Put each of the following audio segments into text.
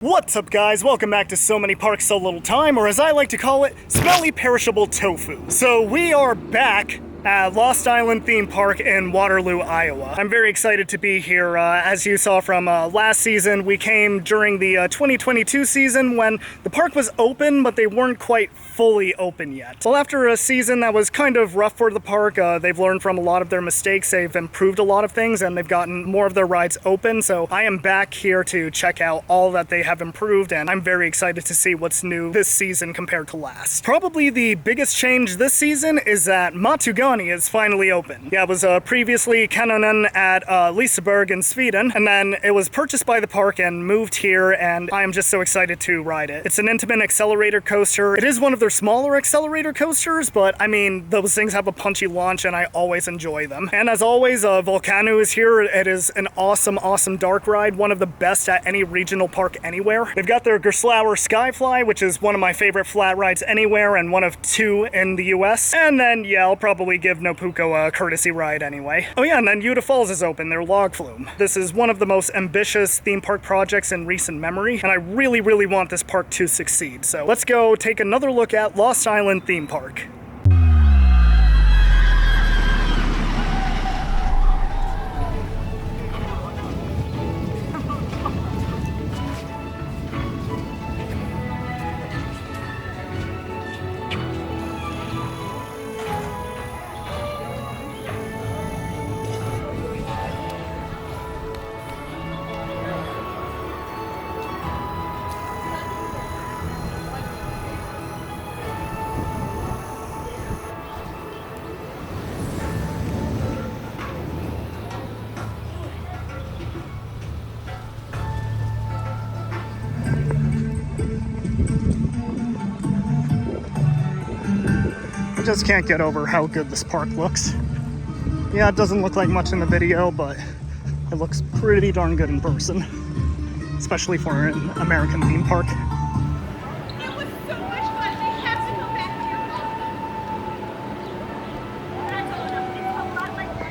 What's up guys, welcome back to So Many Parks So Little Time, or as I like to call it, Smelly Perishable Tofu. So we are back at Lost Island Theme Park in Waterloo, Iowa. I'm very excited to be here. As you saw from last season, we came during the 2022 season when the park was open, but they weren't quite fully open yet. So after a season that was kind of rough for the park, they've learned from a lot of their mistakes, they've improved a lot of things, and they've gotten more of their rides open. So I am back here to check out all that they have improved, and I'm very excited to see what's new this season compared to last. Probably the biggest change this season is that Matugani is finally open. Yeah, it was previously Kanonen at Liseberg in Sweden, and then it was purchased by the park and moved here, and I am just so excited to ride it. It's an Intamin Accelerator coaster. It is one of their smaller accelerator coasters, but I mean, those things have a punchy launch and I always enjoy them. And as always, Volkanu is here. It is an awesome dark ride, one of the best at any regional park anywhere. They've got their Gerstlauer Skyfly, which is one of my favorite flat rides anywhere and one of 2 in the US. And then, yeah, I'll probably give Nopuko a courtesy ride anyway. Oh yeah, and then Yuta Falls is open, their log flume. This is one of the most ambitious theme park projects in recent memory, and I really want this park to succeed. So let's go take another look at Lost Island Theme Park. I just can't get over how good this park looks. Yeah, it doesn't look like much in the video, but it looks pretty darn good in person, especially for an American theme park. It was so much fun. They have to go back here. That's a lot like that.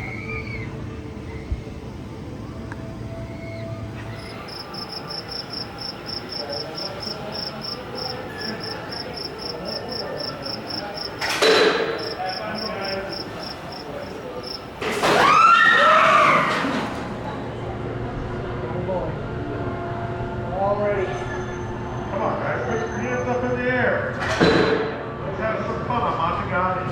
Come on, guys, put your hands up in the air. Let's have some fun on Matugani.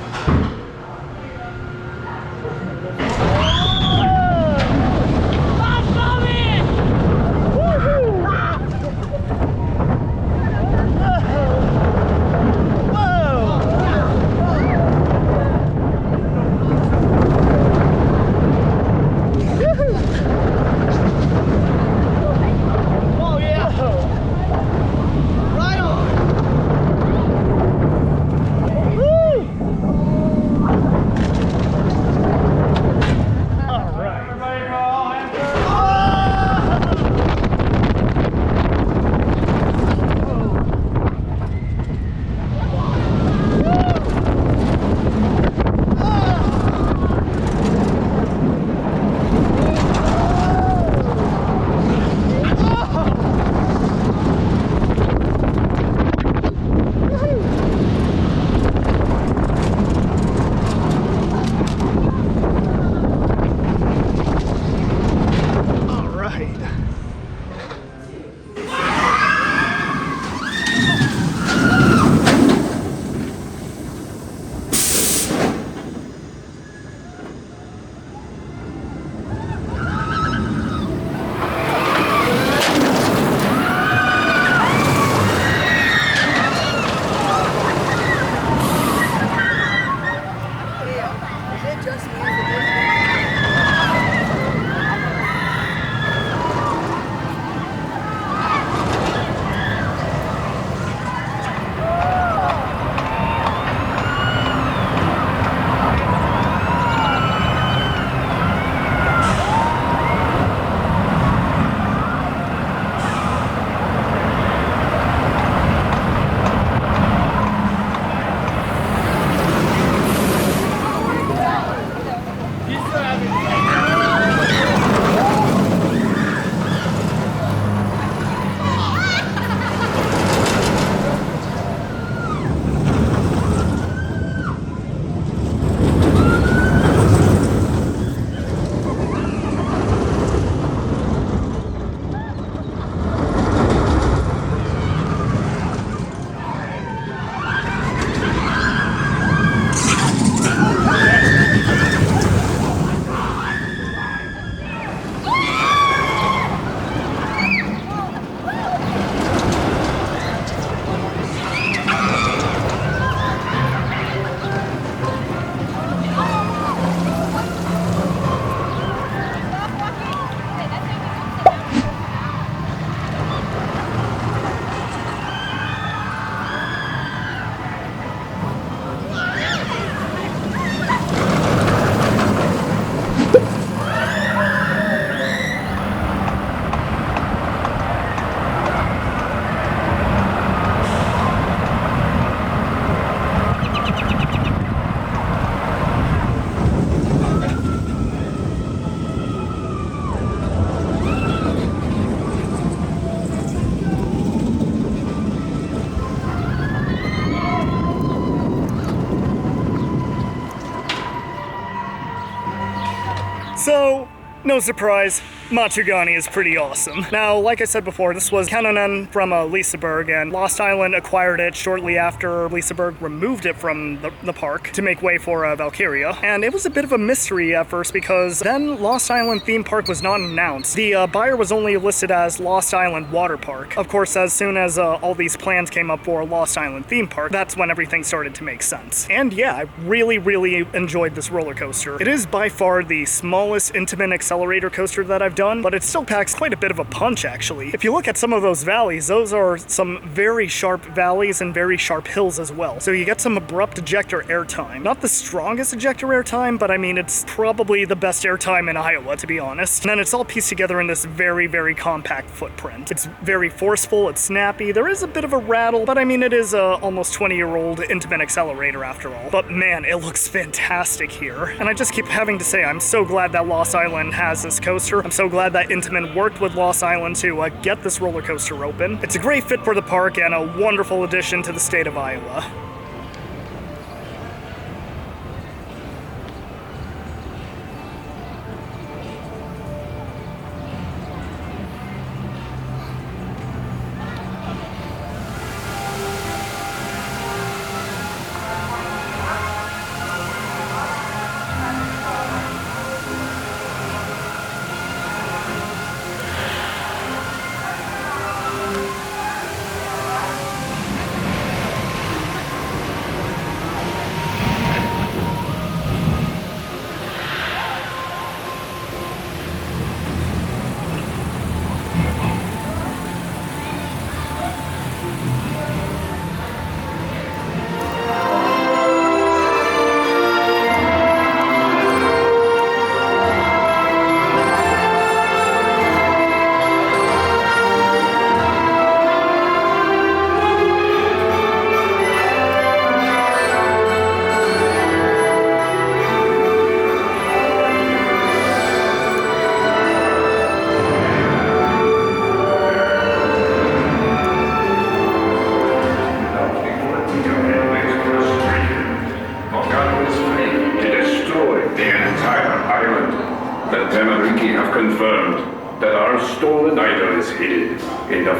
So, no surprise, Matugani is pretty awesome. Now, like I said before, this was Kanonen from Liseberg, and Lost Island acquired it shortly after Liseberg removed it from the park to make way for Valkyria. And it was a bit of a mystery at first because then Lost Island theme park was not announced. The buyer was only listed as Lost Island Water Park. Of course, as soon as all these plans came up for Lost Island theme park, that's when everything started to make sense. And yeah, I really, really enjoyed this roller coaster. It is by far the smallest Intamin Accelerator coaster that I've done, but it still packs quite a bit of a punch, actually. If you look at some of those valleys, those are some very sharp valleys and very sharp hills as well. So you get some abrupt ejector airtime. Not the strongest ejector airtime, but I mean, it's probably the best airtime in Iowa, to be honest. And then it's all pieced together in this very, very compact footprint. It's very forceful, it's snappy. There is a bit of a rattle, but I mean, it is a almost 20-year-old Intamin Accelerator after all. But man, it looks fantastic here. And I just keep having to say, I'm so glad that Lost Island has this coaster. I'm so glad that Intamin worked with Lost Island to get this roller coaster open. It's a great fit for the park and a wonderful addition to the state of Iowa.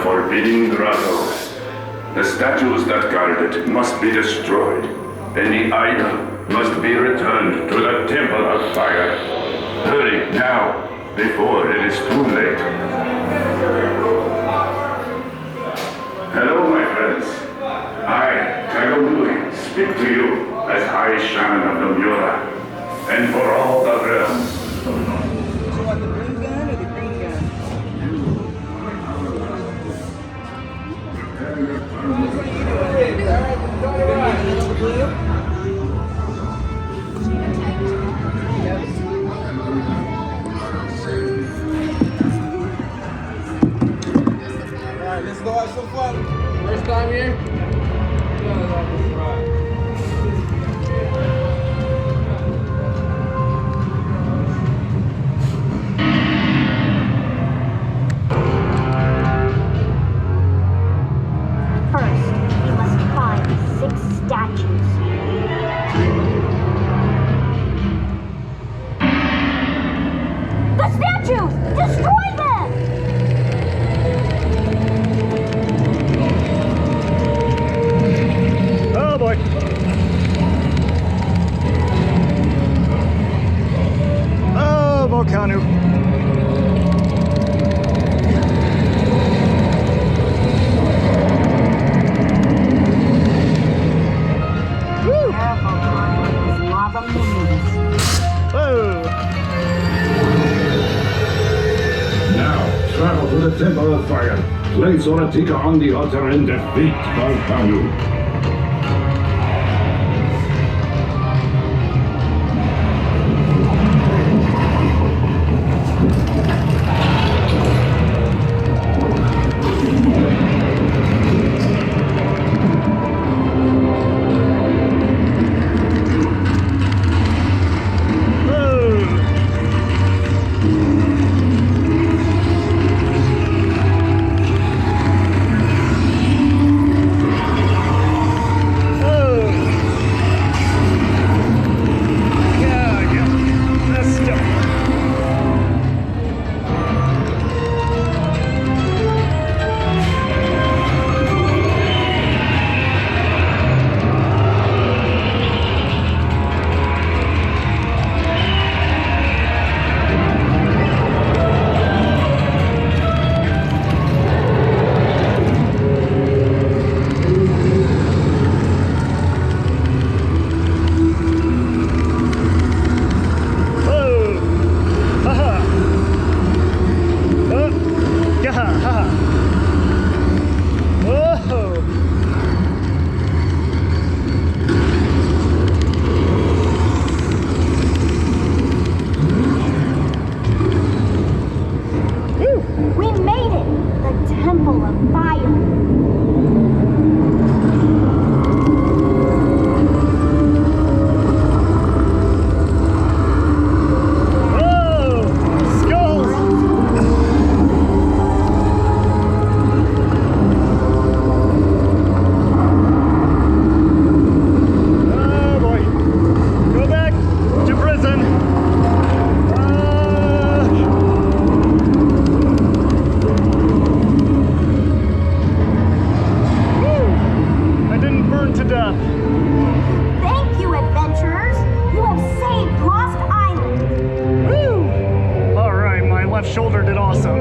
Forbidden grottos. The statues that guard it must be destroyed. Any item must be returned to the Temple of Fire. Hurry now, before it is too late. Hello, my friends. I, Tagamui, speak to you as High Shaman of the Mura, and for all the realms. You want the blue gun or the green gun? Alright, let's go have some fun. First time here? Volkanu. Woo! Lava minions. Whoa! Now, travel to the Temple of Fire. Place Oratika on the altar and defeat Volkanu. fire. Shoulder did awesome.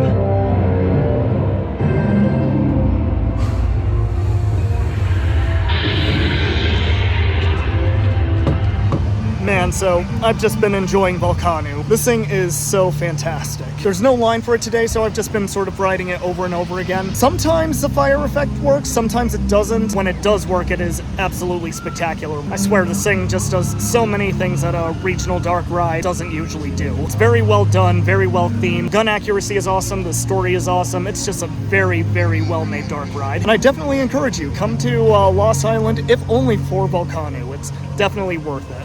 Man, so I've just been enjoying Volkanu. This thing is so fantastic. There's no line for it today, so I've just been sort of riding it over and over again. Sometimes the fire effect works, sometimes it doesn't. When it does work, it is absolutely spectacular. I swear this thing just does so many things that a regional dark ride doesn't usually do. It's very well done, very well themed. Gun accuracy is awesome, the story is awesome. It's just a very, very well-made dark ride. And I definitely encourage you, come to Lost Island, if only for Volkanu. It's definitely worth it.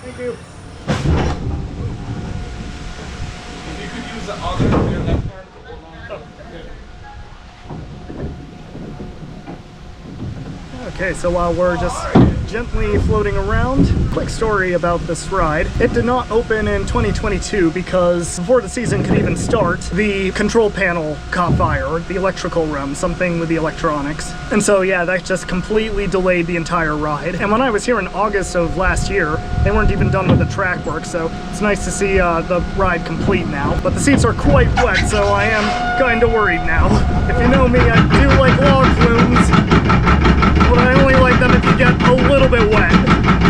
Thank you. If you could use the other on your left arm to hold on. Okay, so while we're just gently floating around, quick story about this ride. It did not open in 2022 because before the season could even start, the control panel caught fire, the electrical room, something with the electronics. And so yeah, that just completely delayed the entire ride. And when I was here in August of last year, they weren't even done with the track work, so it's nice to see the ride complete now. But the seats are quite wet, so I am kind of worried now. If you know me, I do like log flumes, but I only like them if you get a little bit wet.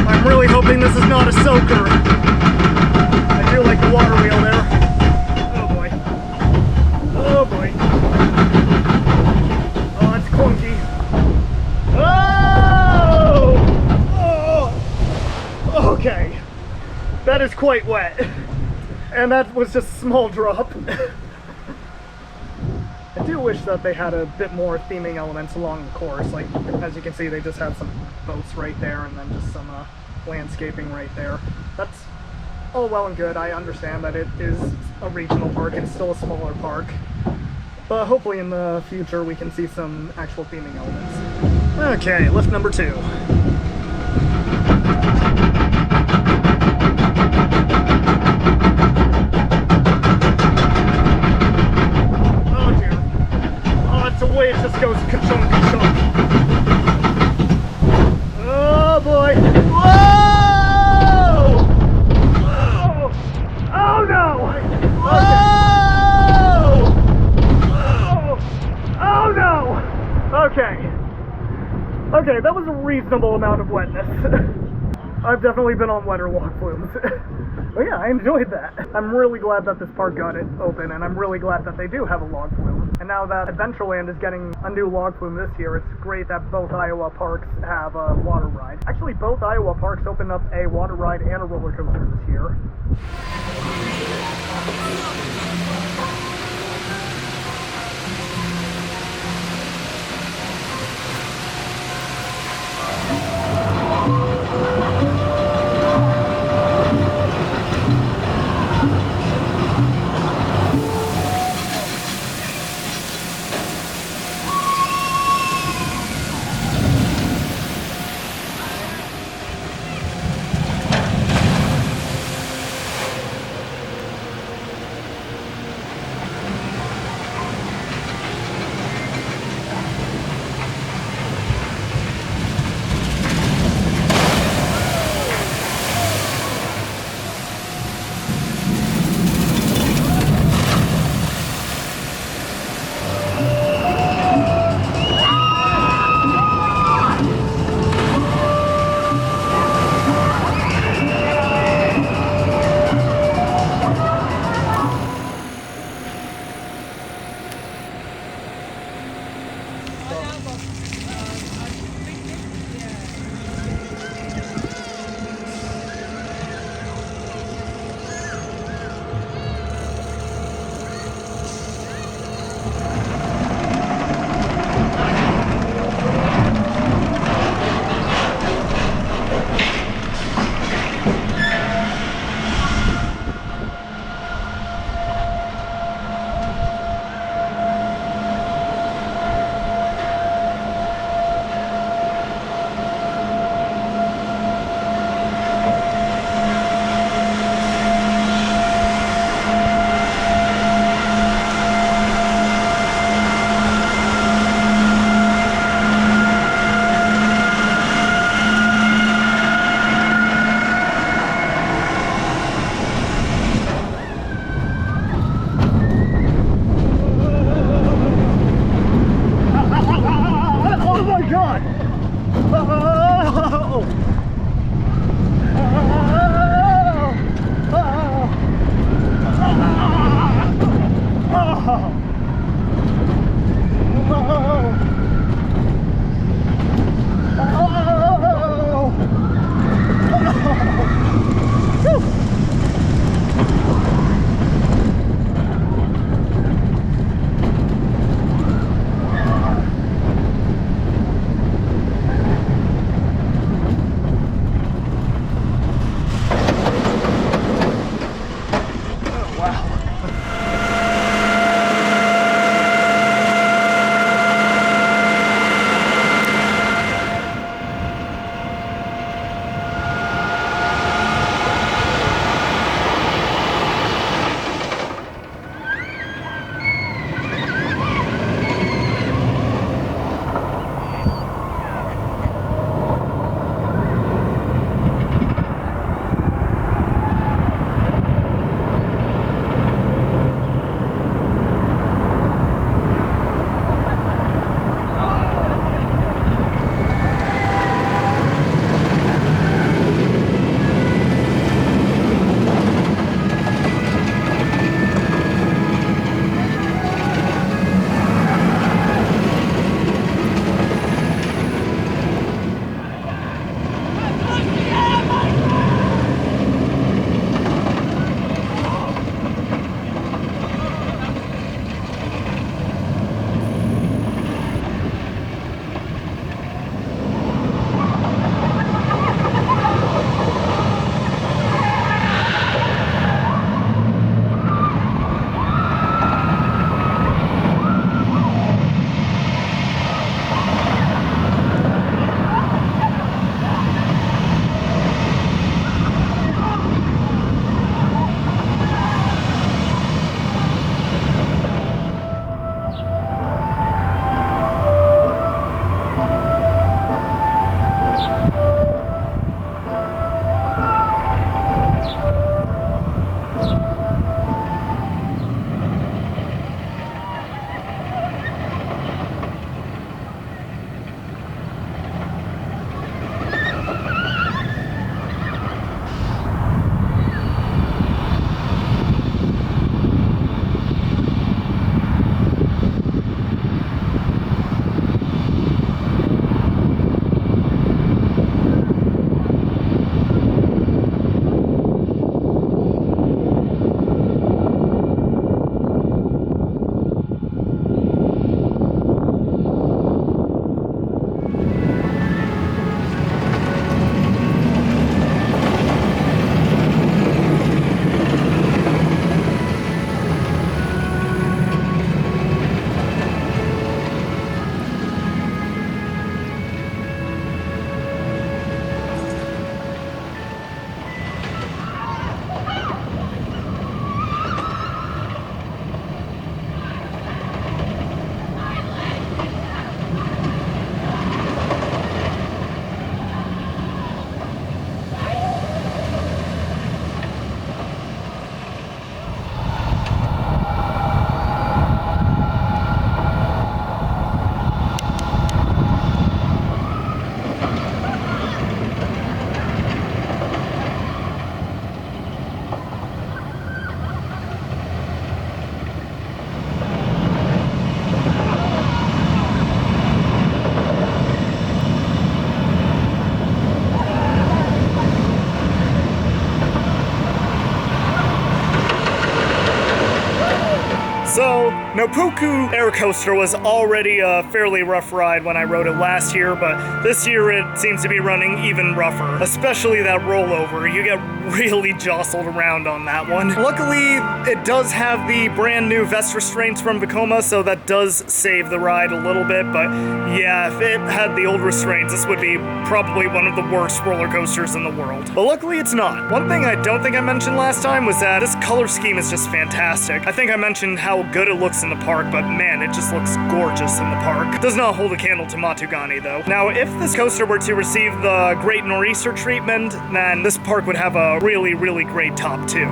I'm really hoping this is not a soaker. I do like the water wheel there. Oh boy. Oh boy. Oh, it's clunky. Oh! Oh! Okay. That is quite wet. And that was just a small drop. I do wish that they had a bit more theming elements along the course. Like, as you can see, they just have some boats right there and then just some landscaping right there. That's all well and good. I understand that it is a regional park. It's still a smaller park. But hopefully in the future we can see some actual theming elements. Okay, lift number 2. It just goes ka-chunk, ka-chunk. Oh boy! Whoa! Whoa! Oh no! Whoa! Whoa! Oh no! Okay. Okay, that was a reasonable amount of wetness. I've definitely been on wetter log flumes. But yeah, I enjoyed that. I'm really glad that this park got it open, and I'm really glad that they do have a log flume. And now that Adventureland is getting a new log flume this year, it's great that both Iowa parks have a water ride. Actually, both Iowa parks opened up a water ride and a roller coaster this year. Nopuko Air Coaster was already a fairly rough ride when I rode it last year, but this year it seems to be running even rougher, especially that rollover. You get really jostled around on that one. Luckily, it does have the brand new vest restraints from Vekoma, so that does save the ride a little bit, but yeah, if it had the old restraints, this would be probably one of the worst roller coasters in the world. But luckily it's not. One thing I don't think I mentioned last time was that this color scheme is just fantastic. I think I mentioned how good it looks in the park, but man, it just looks gorgeous in the park. It does not hold a candle to Matugani though. Now, if this coaster were to receive the Great Nor'easter treatment, then this park would have a really, really great top too.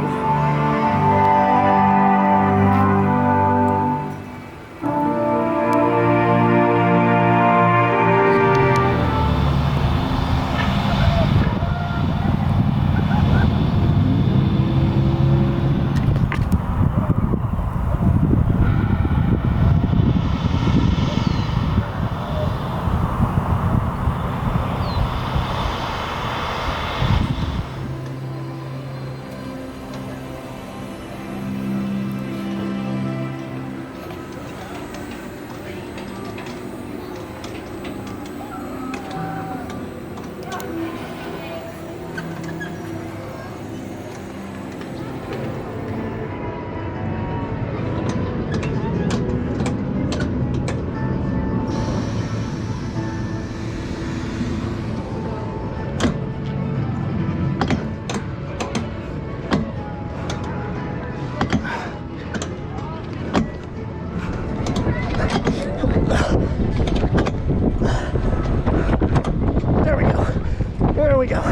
There we go.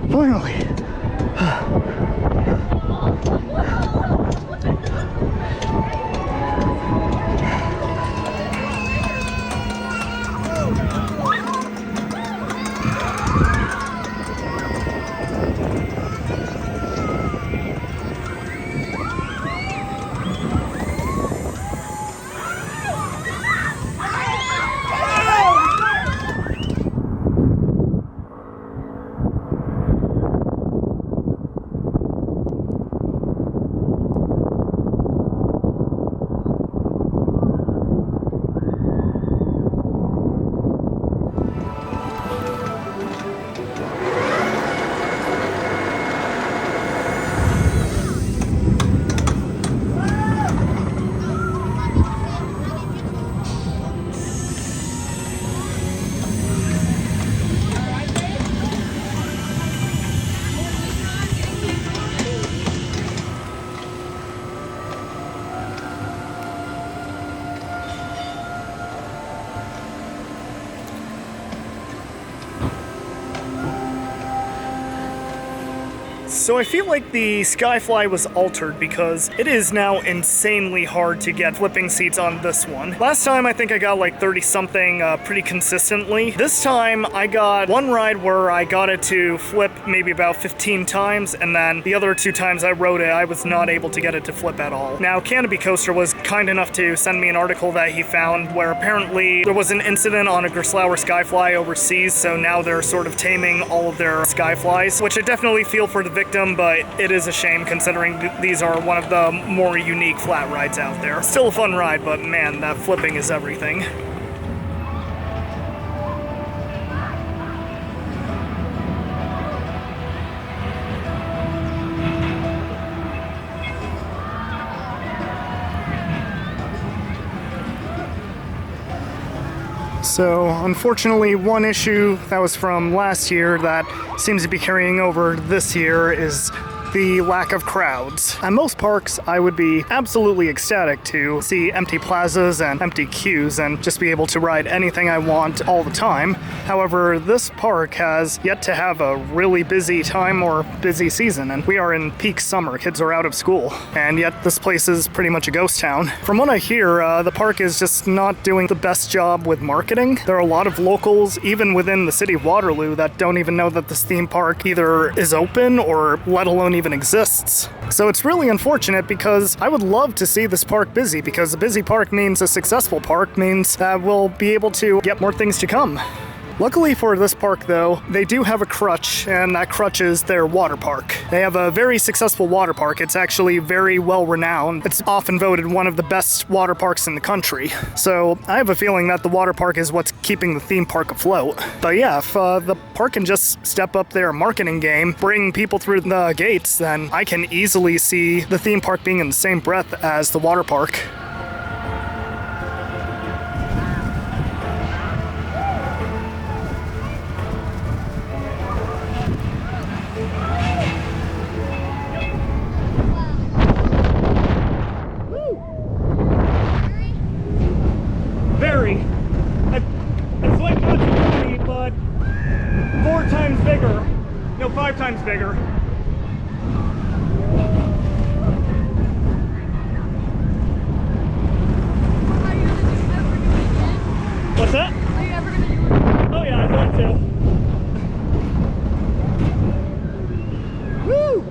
Finally. So I feel like the Skyfly was altered because it is now insanely hard to get flipping seats on this one. Last time I think I got like 30 something pretty consistently. This time I got one ride where I got it to flip maybe about 15 times, and then the other 2 times I rode it I was not able to get it to flip at all. Now Canopy Coaster was kind enough to send me an article that he found where apparently there was an incident on a Gerstlauer Skyfly overseas, so now they're sort of taming all of their Skyflies, which I definitely feel for the victim, but it is a shame considering these are one of the more unique flat rides out there. Still a fun ride, but man, that flipping is everything. So, unfortunately, one issue that was from last year that seems to be carrying over this year is the lack of crowds. At most most parks, I would be absolutely ecstatic to see empty plazas and empty queues and just be able to ride anything I want all the time. However, this park has yet to have a really busy time or busy season, and we are in peak summer. Kids are out of school, and yet this place is pretty much a ghost town. From what I hear, the park is just not doing the best job with marketing. There are a lot of locals, even within the city of Waterloo, that don't even know that this theme park either is open or let alone even exists. So it's really unfortunate because I would love to see this park busy, because a busy park means a successful park means that we'll be able to get more things to come. Luckily for this park, though, they do have a crutch, and that crutch is their water park. They have a very successful water park. It's actually very well renowned. It's often voted one of the best water parks in the country. So I have a feeling that the water park is what's keeping the theme park afloat. But yeah, if the park can just step up their marketing game, bring people through the gates, then I can easily see the theme park being in the same breath as the water park. It's like Matugani, but 4 times bigger. No, 5 times bigger. What's that? Are you ever gonna do it? Oh yeah, I'd love to. Woo!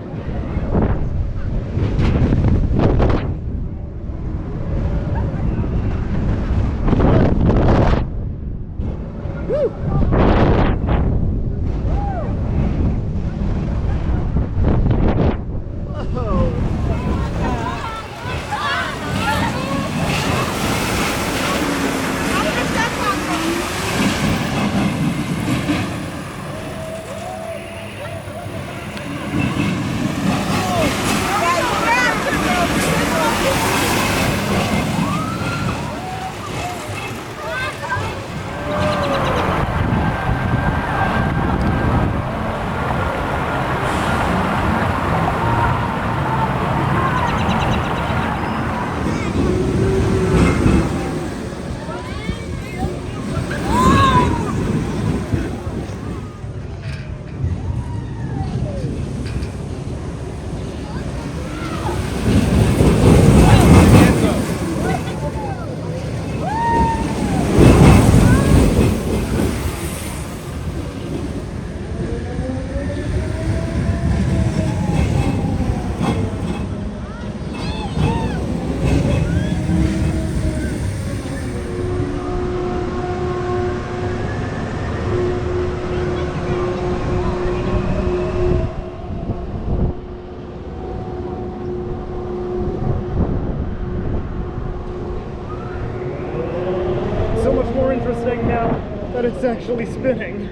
Interesting now that it's actually spinning.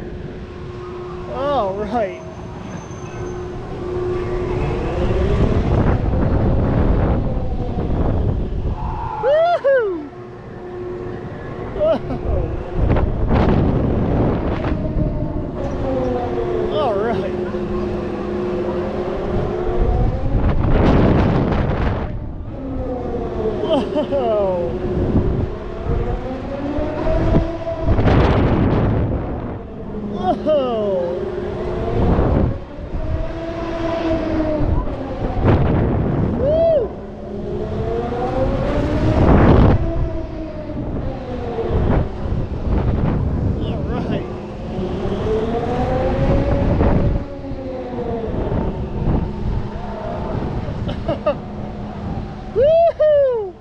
Oh, right. Woohoo! Whoa. All right. Whoa. Whoa! Woo! All right. Woohoo!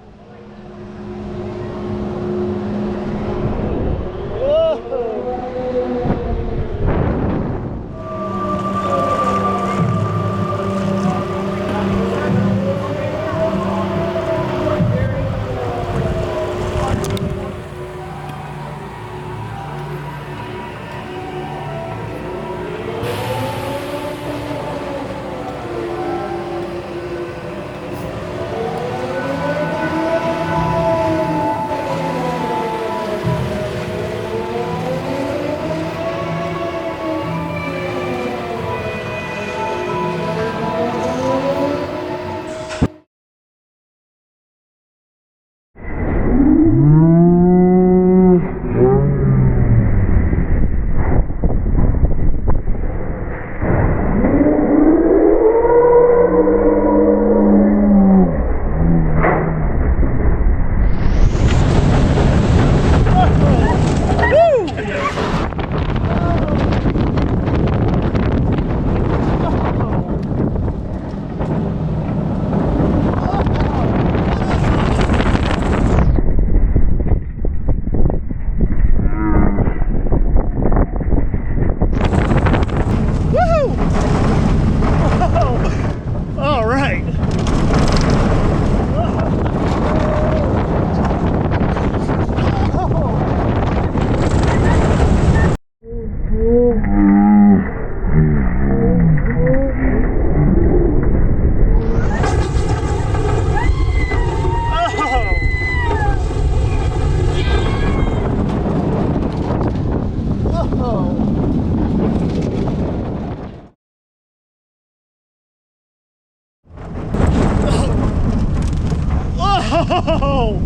Oh!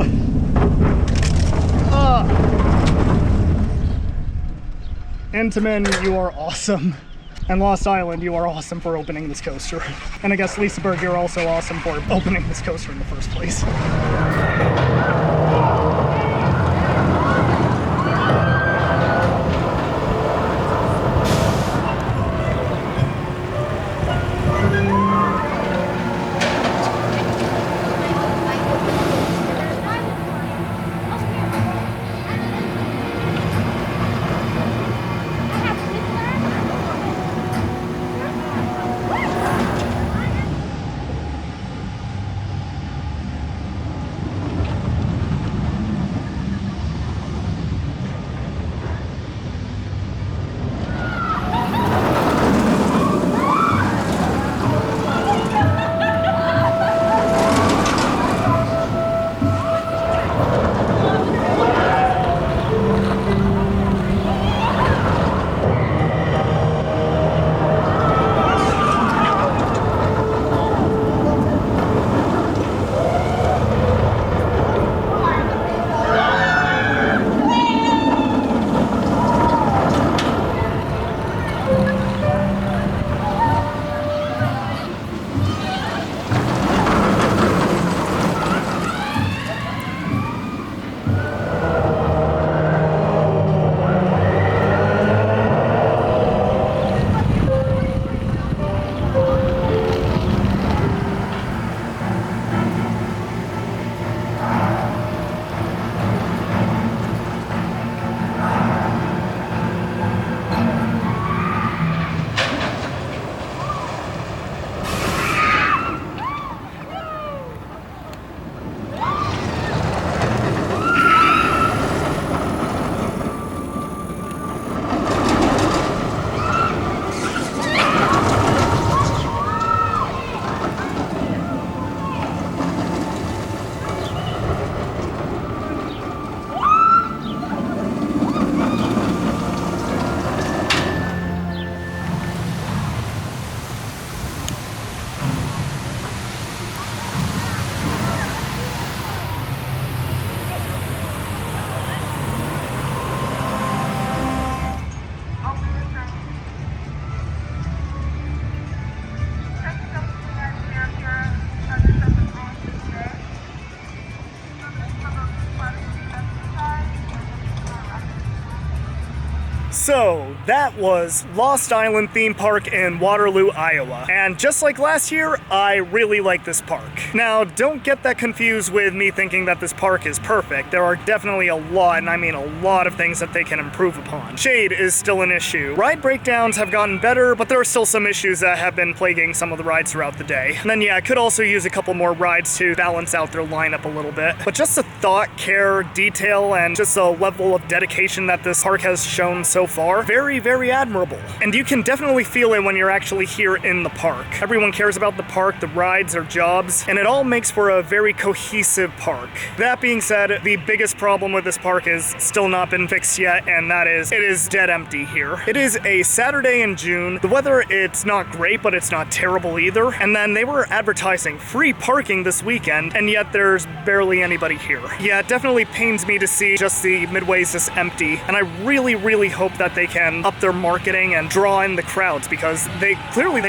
Intamin, you are awesome. And Lost Island, you are awesome for opening this coaster. And I guess Lisaberg, you're also awesome for opening this coaster in the first place. So, that was Lost Island Theme Park in Waterloo, Iowa. And just like last year, I really like this park. Now, don't get that confused with me thinking that this park is perfect. There are definitely a lot, and I mean a lot of things that they can improve upon. Shade is still an issue. Ride breakdowns have gotten better, but there are still some issues that have been plaguing some of the rides throughout the day. And then yeah, I could also use a couple more rides to balance out their lineup a little bit. But just the thought, care, detail, and just the level of dedication that this park has shown so far, very, very admirable. And you can definitely feel it when you're actually here in the park. Everyone cares about the park, the rides, their jobs, and it all makes for a very cohesive park. That being said, the biggest problem with this park is still not been fixed yet, and that is, it is dead empty here. It is a Saturday in June. The weather, it's not great, but it's not terrible either. And then they were advertising free parking this weekend, and yet there's barely anybody here. Yeah, it definitely pains me to see just the midways this empty, and I really, really hope that they can up their marketing and draw in the crowds, because they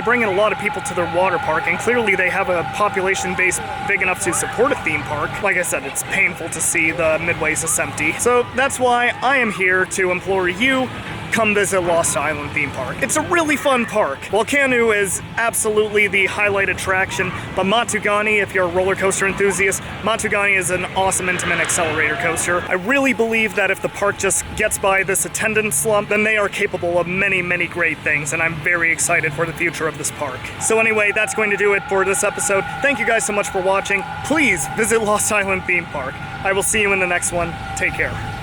bring in a lot of people to their water park, and clearly they have a population base big enough to support a theme park. Like I said, it's painful to see the midways this empty. So that's why I am here to implore you, come visit Lost Island Theme Park. It's a really fun park. Volkanu is absolutely the highlight attraction, but Matugani, if you're a roller coaster enthusiast, Matugani is an awesome Intamin Accelerator coaster. I really believe that if the park just gets by this attendance slump, then they are capable of many, many great things, and I'm very excited for the future of this park. So anyway, that's going to do it for this episode. Thank you guys so much for watching. Please visit Lost Island Theme Park. I will see you in the next one. Take care.